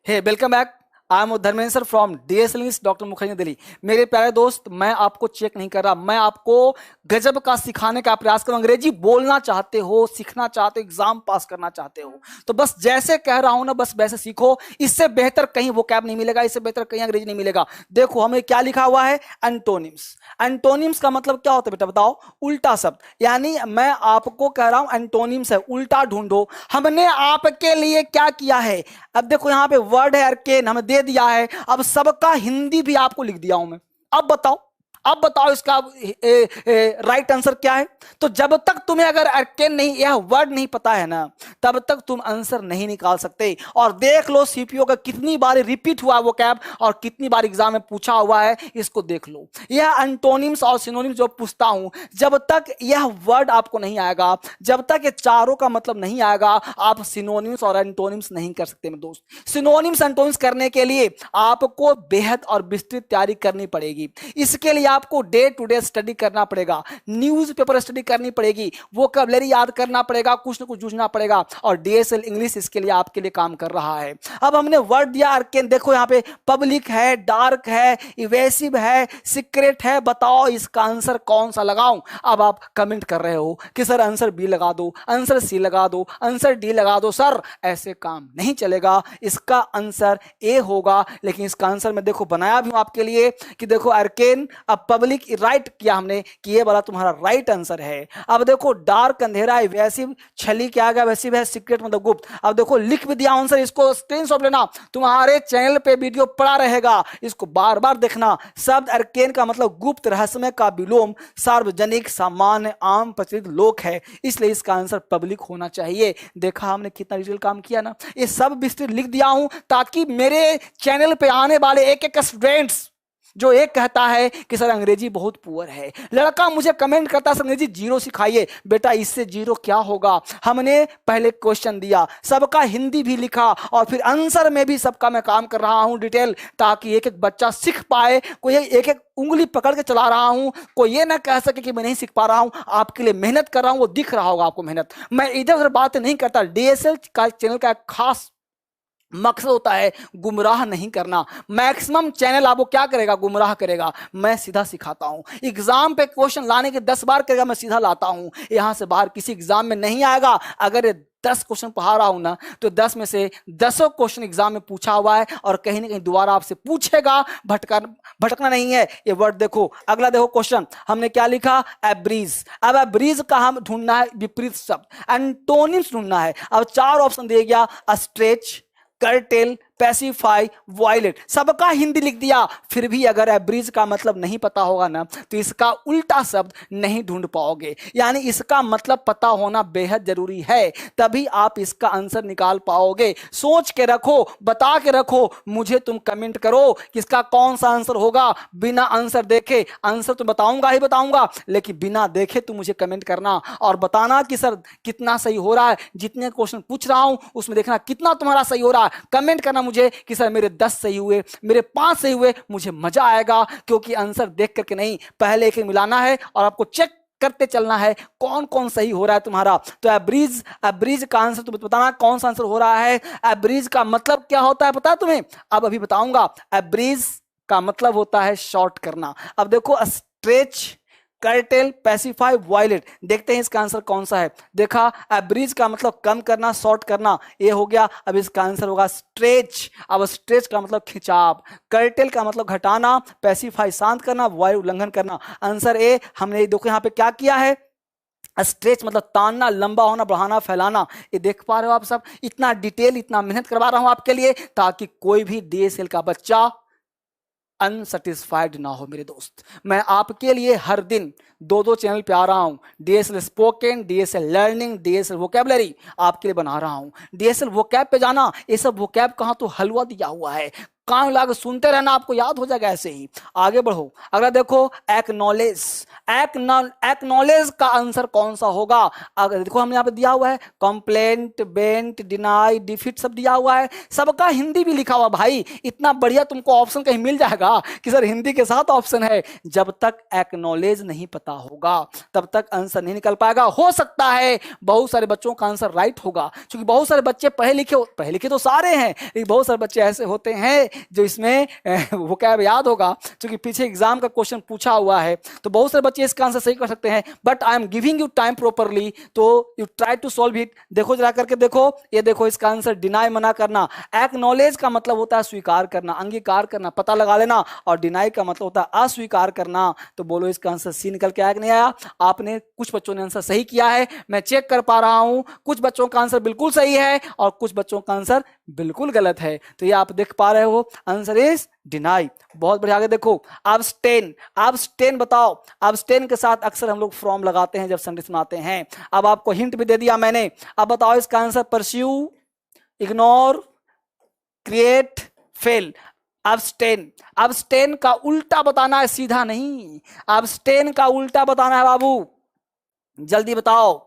Hey welcome back. I am Dharmendra sir from DS English doctor Mukherjee Delhi. मेरे प्यारे दोस्त, मैं आपको चेक नहीं कर रहा, मैं आपको गजब का सिखाने का प्रयास करूं। अंग्रेजी बोलना चाहते हो, सीखना चाहते हो, एग्जाम पास करना चाहते हो तो बस जैसे कह रहा हूं ना, बस वैसे सीखो। इससे बेहतर कहीं वोकैब नहीं मिलेगा, इससे बेहतर कहीं अंग्रेजी नहीं मिलेगा। देखो हमें क्या लिखा हुआ है, एंटोनिम्स। एंटोनिम्स का मतलब क्या होता है बेटा, बताओ? उल्टा शब्द। यानी मैं आपको कह रहा हूं एंटोनिम्स है, उल्टा ढूंढो। हमने आपके लिए क्या किया है, अब देखो यहां पे वर्ड है अर्केन, हमें दे दिया है। अब सबका हिंदी भी आपको लिख दिया हूं मैं। अब बताओ, अब बताओ इसका राइट आंसर क्या है। तो जब तक तुम्हें अगर अर्केन नहीं, यह वर्ड नहीं पता है ना, तब तक तुम आंसर नहीं निकाल सकते। और देख लो सीपीओ का कितनी बार रिपीट हुआ वो कैब, और कितनी बार एग्जाम में पूछा हुआ है, इसको देख लो। यह एंटोनिम्स और सिनोनिम्स जो पूछता हूं, जब तक यह वर्ड आपको नहीं आएगा, जब तक ये चारों का मतलब नहीं आएगा, आप सिनोनिम्स और एंटोनिम्स नहीं कर सकते मेरे दोस्त। सिनोनिम्स एंटोनिम्स करने के लिए आपको बेहद और विस्तृत तैयारी करनी पड़ेगी। इसके लिए आपको डे टू डे स्टडी करना पड़ेगा, न्यूज़पेपर स्टडी करनी पड़ेगी, वोकैबुलरी याद करना पड़ेगा, कुछ ना कुछ जूझना पड़ेगा। और डीएसएल इंग्लिश इसके लिए आपके लिए काम कर रहा है। अब हमने वर्ड दिया अर्केन, देखो यहाँ पे पब्लिक है, डार्क है, इवेसिव है, सीक्रेट है। बताओ इसका आंसर कौन सा लगाऊं? अब आप कमेंट कर रहे हो कि सर आंसर बी लगा दो, आंसर सी लगा दो, आंसर डी लगा दो। सर ऐसे काम नहीं चलेगा, इसका आंसर ए होगा। लेकिन इसका आंसर मैं देखो बनाया भी हूं आपके लिए कि देखो अर्केन, अब पब्लिक राइट किया हमने कि ये वाला तुम्हारा राइट आंसर है। अब देखो डार्क अंधेरा, इवेसिव छली क्या गया, वैसिव है, सीक्रेट मतलब गुप्त। अब देखो लिख भी दिया आंसर, इसको स्क्रीनशॉट लेना, तुम्हारे चैनल पे वीडियो पड़ा रहेगा, इसको बार बार देखना। शब्द अर्केन का मतलब गुप्त, रहस्यमय का विलोम, सार्वजनिक, सामान्य, आम, प्रचलित, लोक है। इसलिए इसका आंसर पब्लिक होना चाहिए। देखा हमने कितना डिटेल काम किया ना। ये सब विस्तृत लिख दिया हूं ताकि मेरे चैनल पे आने वाले एक एक स्टूडेंट्स, जो एक कहता है कि सर अंग्रेजी बहुत पुअर है, लड़का मुझे कमेंट करता है सर अंग्रेजी जीरो सिखाइए, बेटा इससे जीरो क्या होगा। हमने पहले क्वेश्चन दिया, सबका हिंदी भी लिखा, और फिर आंसर में भी सबका मैं काम कर रहा हूं डिटेल, ताकि एक एक बच्चा सीख पाए। कोई एक एक उंगली पकड़ के चला रहा हूं, कोई ये ना कह सके कि मैं नहीं सीख पा रहा हूं। आपके लिए मेहनत कर रहा हूं, वो दिख रहा होगा आपको मेहनत। मैं इधर उधर बातें नहीं करता। डीएसएल का चैनल का खास मकसद होता है गुमराह नहीं करना। मैक्सिमम चैनल आपको क्या करेगा, गुमराह करेगा। मैं सीधा सिखाता हूं। एग्जाम पे क्वेश्चन लाने के 10 बार करेगा, मैं सीधा लाता हूं। यहां से बाहर किसी एग्जाम में नहीं आएगा। अगर 10 क्वेश्चन पढ़ा रहा हूं ना, तो 10 में से 10 क्वेश्चन एग्जाम में पूछा हुआ है, और कहीं ना कहीं दोबारा आपसे पूछेगा। भटकना नहीं है। ये वर्ड देखो, अगला देखो क्वेश्चन हमने क्या लिखा, एब्रीज। अब एब्रीज का हम ढूंढना है विपरीत शब्द, एंटोनिम्स ढूंढना है। अब 4 ऑप्शन दे गया, स्ट्रेच, कर्टेल, पैसिफाई, वायलेट। सबका हिंदी लिख दिया। फिर भी अगर एब्रीज का मतलब नहीं पता होगा ना, तो इसका उल्टा शब्द नहीं ढूंढ पाओगे। यानी इसका मतलब पता होना बेहद जरूरी है, तभी आप इसका आंसर निकाल पाओगे। सोच के रखो, बता के रखो, मुझे तुम कमेंट करो कि इसका कौन सा आंसर होगा। बिना आंसर देखे, आंसर तो बताऊंगा ही बताऊंगा, लेकिन बिना देखे तुम मुझे कमेंट करना और बताना कि सर कितना सही हो रहा है। जितने क्वेश्चन पूछ रहा हूं उसमें देखना कितना तुम्हारा सही हो रहा है। कमेंट करना मुझे कि सर मेरे 10 सही हुए, मेरे 5 सही हुए। मुझे मजा आएगा, क्योंकि आंसर देख करके नहीं, पहले एक मिलाना है और आपको चेक करते चलना है कौन कौन सही हो रहा है तुम्हारा। तो एब्रीज, एब्रीज का आंसर तुम बताना कौन सा आंसर हो रहा है। एब्रीज का मतलब क्या होता है पता है तुम्हें? अब अभी बताऊंगा। एब्रीज का मतलब होता है शॉर्ट करना। अब देखो स्ट्रेच, कर्टेल, पैसिफाई, वायलेट। देखते हैं इसका आंसर कौन सा है। देखा, एब्रीज का मतलब कम करना, शॉर्ट करना, ये हो गया। अब इसका आंसर होगा स्ट्रेच। अब स्ट्रेच का मतलब खिंचाव, कर्टेल का मतलब घटाना, पैसिफाई शांत करना, वायु उल्लंघन करना। Answer A. हमने देखो यहाँ पे क्या किया है, स्ट्रेच मतलब तानना, लंबा होना, बढ़ाना, फैलाना। ये देख पा रहे हो आप सब? इतना डिटेल, इतना मेहनत करवा रहा हूं आपके लिए, ताकि कोई भी डीएसएल का बच्चा अनसेटिस्फाइड ना हो मेरे दोस्त। मैं आपके लिए हर दिन 2-2 चैनल पे आ रहा हूं। DSL spoken, DSL learning, DSL vocabulary आपके लिए बना रहा हूं। डीएसएल वोकैब पे जाना, ये सब वोकैब कहां तो हलवा दिया हुआ है। कान लगा के सुनते रहना, आपको याद हो जाएगा ऐसे ही। आगे बढ़ो, अगला देखो एक्नॉलेज। एक्नॉलेज का आंसर कौन सा होगा? अगर देखो हमने यहाँ पे दिया हुआ है कंप्लेंट, बेंट, डिनाई, डिफीट सब दिया हुआ है, सबका हिंदी भी लिखा हुआ। भाई इतना बढ़िया तुमको ऑप्शन कहीं मिल जाएगा कि सर हिंदी के साथ ऑप्शन है। जब तक एक्नॉलेज नहीं पता होगा तब तक आंसर नहीं निकल पाएगा। हो सकता है बहुत सारे बच्चों का आंसर राइट होगा, क्योंकि बहुत सारे बच्चे पढ़े लिखे तो सारे हैं, लेकिन बहुत सारे बच्चे ऐसे होते हैं जो इसमें वो क्या याद होगा, क्योंकि पीछे एग्जाम का क्वेश्चन पूछा हुआ है, तो बहुत सारे बच्चे इसका आंसर सही कर सकते हैं। But I am giving you time properly, तो you try to solve it. देखो जरा करके देखो, ये देखो इसका आंसर डिनाई, मना करना। एक्नॉलेज का मतलब होता है स्वीकार करना, अंगीकार करना, पता लगा लेना, और डिनाई का मतलब होता है अस्वीकार करना। तो बोलो इसका आंसर सी निकल के आया कि नहीं आया? आपने कुछ बच्चों ने आंसर सही किया है, मैं चेक कर पा रहा हूं, कुछ बच्चों का आंसर बिल्कुल सही है और कुछ बच्चों का आंसर बिल्कुल गलत है। तो ये आप देख पा रहे हो, आंसर इज डिनाई। बहुत बढ़िया। आगे देखो अब्सटेन। अब्सटेन बताओ, अब्सटेन के साथ अक्सर हम लोग फ्रॉम लगाते हैं जब सेंटेंस बनाते हैं। अब आपको हिंट भी दे दिया मैंने, अब बताओ इसका answer pursue, ignore, create, fail. Abstain, abstain का उल्टा बताना है, सीधा नहीं। अब्सटेन का उल्टा बताना है बाबू, जल्दी बताओ।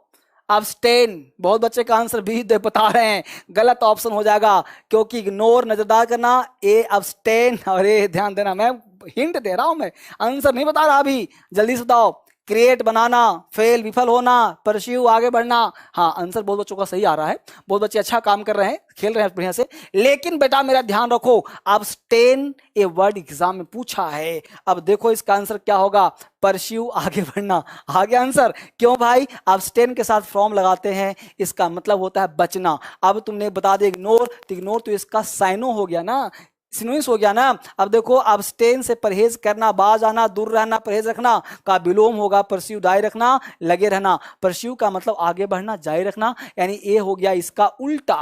अब्सटेन, बहुत बच्चे का आंसर भी बता रहे हैं, गलत ऑप्शन हो जाएगा, क्योंकि इग्नोर नजरदार करना, ए अब्सटेन, और ए ध्यान देना, मैं हिंट दे रहा हूं, मैं आंसर नहीं बता रहा अभी, जल्दी से बताओ। क्रिएट बनाना, फेल विफल होना, परस्यू आगे बढ़ना। हाँ आंसर बहुत बच्चों का सही आ रहा है, बहुत बच्चे अच्छा काम कर रहे हैं, खेल रहे हैं बढ़िया से। लेकिन बेटा मेरा ध्यान रखो, अब्सटेन ए वर्ड एग्जाम में पूछा है। अब देखो इसका आंसर क्या होगा, परस्यू आगे बढ़ना। आगे आंसर क्यों भाई? अब्सटेन के साथ फ्रॉम लगाते हैं, इसका मतलब होता है बचना। अब तुमने बता दिया इग्नोर, तो इग्नोर तो इसका साइनो हो गया ना, सिनोनिम्स हो गया ना। अब देखो अब्सटेन से परहेज करना, बाज आना, दूर रहना, परहेज रखना का विलोम होगा परस्यू, दाएं रखना, लगे रहना। परस्यू का मतलब आगे बढ़ना, जारी रखना, यानी ए हो गया इसका उल्टा।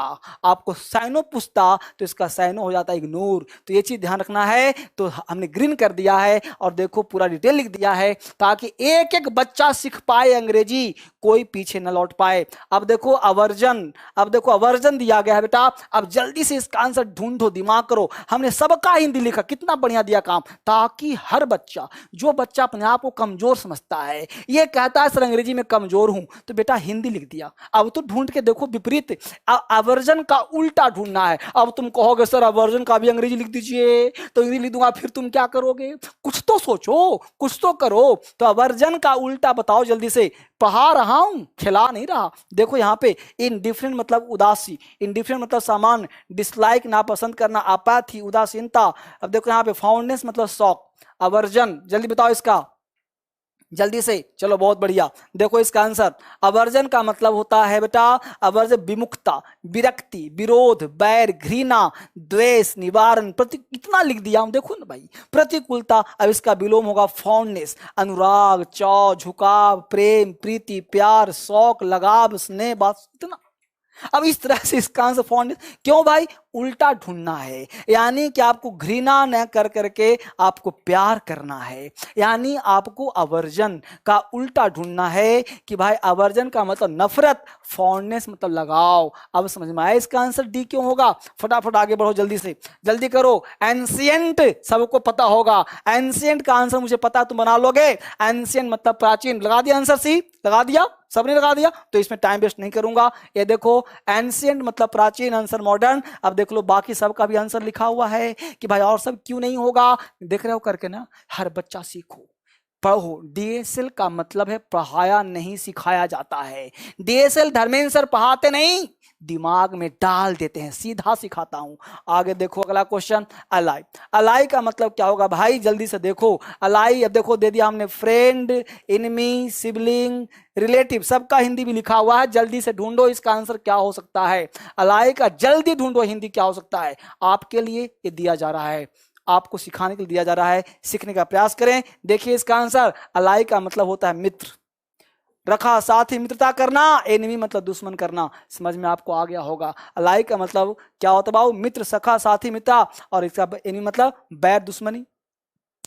आपको साइनो पूछता तो इसका साइनो हो जाता है इग्नोर। तो ये चीज ध्यान रखना है। तो हमने ग्रीन कर दिया है और देखो पूरा डिटेल लिख दिया है, ताकि एक एक बच्चा सीख पाए अंग्रेजी, कोई पीछे न लौट पाए। अब देखो अवर्जन, अब देखो अवर्जन दिया गया है बेटा। अब जल्दी से इसका आंसर ढूंढो, दिमाग करो। हमने सबका हिंदी लिखा, कितना बढ़िया दिया काम, ताकि हर बच्चा, जो बच्चा अपने आप को कमजोर समझता है, ये कहता है सर अंग्रेजी में कमजोर हूं, तो बेटा हिंदी लिख दिया। अब तो ढूंढ के देखो विपरीत, अवर्जन का उल्टा ढूंढना है। अब तुम कहोगे सर अवर्जन का भी अंग्रेजी लिख दीजिए, तो अंग्रेजी लिख दूंगा, फिर तुम क्या करोगे? कुछ तो सोचो, कुछ तो करो। तो अवर्जन का उल्टा बताओ जल्दी से। पढ़ा रहा हूं, खिला नहीं रहा। देखो यहाँ पे इनडिफरेंट मतलब उदासी, इनडिफरेंट मतलब सामान्य, डिसलाइक नापसंद करना, अपैथी उदासीनता। अब देखो यहाँ पे फाउंडनेस मतलब शौक, अवर्जन जल्दी बताओ इसका, जल्दी से, चलो बहुत बढ़िया। देखो इसका आंसर, अवर्जन का मतलब होता है बेटा, अवर्जन विमुखता, विरक्ति, विरोध, बैर, घृणा, द्वेष, निवारण, प्रति, इतना लिख दिया हूं, देखो ना भाई, प्रतिकूलता। अब इसका विलोम होगा फॉन्डनेस, अनुराग, चाव, झुकाव, प्रेम, प्रीति, प्यार, शौक, लगाव, स्नेह, बस इतना। अब इस तरह से इसका आंसर फॉन्डनेस। क्यों भाई? उल्टा ढूंढना है, यानी कि आपको घृणा न कर करके आपको प्यार करना है, यानी आपको अवर्जन का उल्टा ढूंढना है कि भाई अवर्जन का मतलब नफरत, फॉन्डनेस मतलब लगाव। अब समझ में आया इसका आंसर डी क्यों होगा। फटाफट आगे बढ़ो, जल्दी से जल्दी करो। एंशिएंट सबको पता होगा, एंशिएंट का आंसर मुझे पता, तुम बना लोगे। एंशिएंट मतलब प्राचीन, लगा दिया आंसर सी, लगा दिया, सबने लगा दिया, तो इसमें टाइम वेस्ट नहीं करूंगा। ये देखो एंशिएंट मतलब प्राचीन, आंसर मॉडर्न। अब देख लो बाकी सबका भी आंसर लिखा हुआ है कि भाई और सब क्यों नहीं होगा। देख रहे हो करके ना, हर बच्चा सीखो, पढ़ो। डीएसएल का मतलब है पढ़ाया नहीं सिखाया जाता है। डीएसएल धर्मेंद्र सर पढ़ाते नहीं, दिमाग में डाल देते हैं, सीधा सिखाता हूं। आगे देखो अगला क्वेश्चन, अलाई। अलाई का मतलब क्या होगा भाई, जल्दी से देखो। अलाई अब देखो दे दिया हमने, फ्रेंड, एनिमी, सिबलिंग, रिलेटिव, सबका हिंदी भी लिखा हुआ है। जल्दी से ढूंढो इसका आंसर क्या हो सकता है। अलाई का जल्दी ढूंढो हिंदी क्या हो सकता है। आपके लिए ये दिया जा रहा है, आपको सिखाने के लिए दिया जा रहा है, सीखने का प्रयास करें। देखिए इसका आंसर, अलाई का मतलब होता है मित्र, रखा साथ ही मित्रता करना, एनिमी मतलब दुश्मन करना। समझ में आपको आ गया होगा। अलाई का मतलब क्या होता है बाबू, मित्र, सखा, साथी, मित्रता, और इसका एनिमी मतलब बैर, दुश्मनी।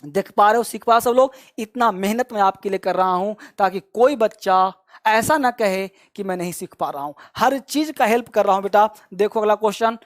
देख पा रहे हो, सीख पा रहे हो सब लोग। इतना मेहनत मैं आपके लिए कर रहा हूं ताकि कोई बच्चा ऐसा ना कहे कि मैं नहीं सीख पा रहा हूं, हर चीज का हेल्प कर रहा हूं बेटा। देखो अगला क्वेश्चन,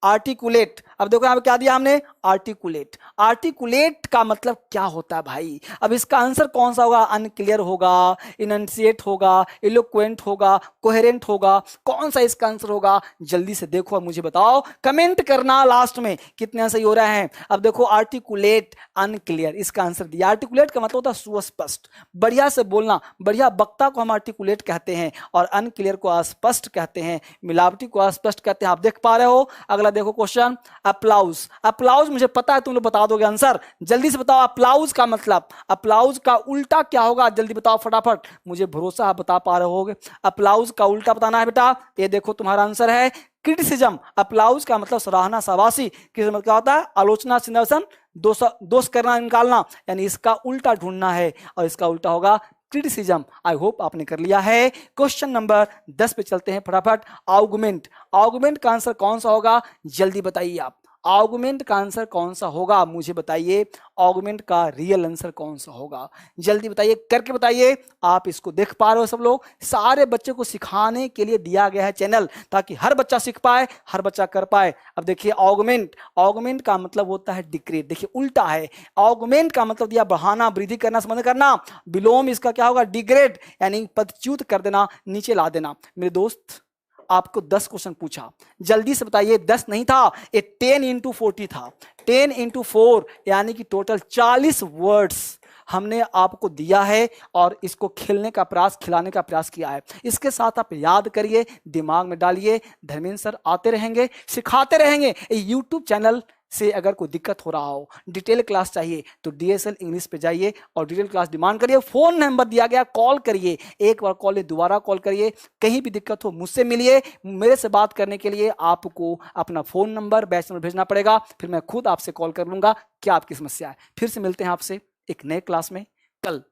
आर्टिकुलेट। अब देखो यहाँ पे क्या दिया हमने, आर्टिकुलेट। आर्टिकुलेट का मतलब क्या होता है भाई? अब इसका आंसर कौन सा होगा? अनक्लियर होगा, इनंसिएट होगा, इलोक्वेंट होगा, कोहेरेंट होगा? कौन सा इसका आंसर होगा? जल्दी से देखो और मुझे बताओ, कमेंट करना लास्ट में कितने सही हो रहा है। अब देखो आर्टिकुलेट, अनक्लियर, इसका आंसर दिया। आर्टिकुलेट का मतलब होता है सुस्पष्ट, बढ़िया से बोलना। बढ़िया वक्ता को हम आर्टिकुलेट कहते हैं और अनक्लियर को अस्पष्ट कहते हैं, मिलावटी को अस्पष्ट कहते हैं। आप देख पा रहे हो। अगला देखो क्वेश्चन, अप्लाउज। अप्लाउज मुझे पता है तुम लोग बता दोगे आंसर, जल्दी से बताओ अप्लाउज का मतलब, अप्लाउज का उल्टा क्या होगा? जल्दी बताओ फटाफट, मुझे भरोसा आप बता पा रहे होगे। अप्लाउज का उल्टा बताना है बेटा। ये देखो तुम्हारा आंसर है क्रिटिसिज्म। अप्लाउज का मतलब सराहना, शाबाशी। क्रिटिसिज्म क्या होता है? आलोचना, सिंदर्शन, दोष करना, निकालना, यानी इसका उल्टा ढूंढना है और इसका उल्टा होगा क्रिटिसिज्म। आई होप आपने कर लिया है। क्वेश्चन नंबर 10 पे चलते हैं फटाफट। आर्गुमेंट। आर्गुमेंट का आंसर कौन सा होगा? जल्दी बताइए आप, आर्गुमेंट का आंसर कौन सा होगा? मुझे बताइए आर्गुमेंट का रियल आंसर कौन सा होगा? जल्दी बताइए, करके बताइए। आप इसको देख पा रहे हो सब लोग? सारे बच्चे को सिखाने के लिए दिया गया है चैनल, ताकि हर बच्चा सीख पाए, हर बच्चा कर पाए। अब देखिए आर्गुमेंट, आर्गुमेंट का मतलब होता है डिक्रीट। देखिए उल्टा है, आर्गुमेंट का मतलब दिया बढ़ाना, वृद्धि करना, संबंध करना। विलोम इसका क्या होगा? डिग्रेड, यानी पदच्युत कर देना, नीचे ला देना। मेरे दोस्त आपको 10 क्वेश्चन पूछा, जल्दी से बताइए। 10 नहीं था, ये 10 इंटू 40 था। 10 इंटू 4 यानी कि टोटल 40 वर्ड्स हमने आपको दिया है और इसको खेलने का प्रयास, खिलाने का प्रयास किया है। इसके साथ आप याद करिए, दिमाग में डालिए। धर्मेंद्र सर आते रहेंगे, सिखाते रहेंगे। यूट्यूब चैनल से अगर कोई दिक्कत हो रहा हो, डिटेल क्लास चाहिए, तो डीएसएल इंग्लिश पे जाइए और डिटेल क्लास डिमांड करिए। फोन नंबर दिया गया, कॉल करिए। एक बार कॉल, दोबारा कॉल करिए। कहीं भी दिक्कत हो मुझसे मिलिए। मेरे से बात करने के लिए आपको अपना फोन नंबर, बैच नंबर भेजना पड़ेगा, फिर मैं खुद आपसे कॉल कर लूंगा क्या आपकी समस्या है। फिर से मिलते हैं आपसे एक नए क्लास में कल,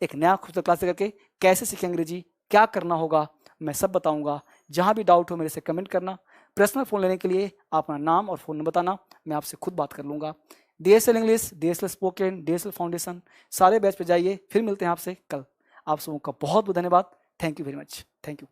एक नया खूबसूरत क्लास करके। कैसे सीखें अंग्रेजी, क्या करना होगा, मैं सब बताऊंगा। जहां भी डाउट हो मेरे से कमेंट करना। पर्सनल फोन लेने के लिए अपना नाम और फोन नंबर बताना, मैं आपसे खुद बात कर लूंगा। DSL English, DSL spoken, DSL foundation, सारे बैच पे जाइए। फिर मिलते हैं आपसे कल। आप सबों का बहुत बहुत धन्यवाद। Thank you very much. Thank you.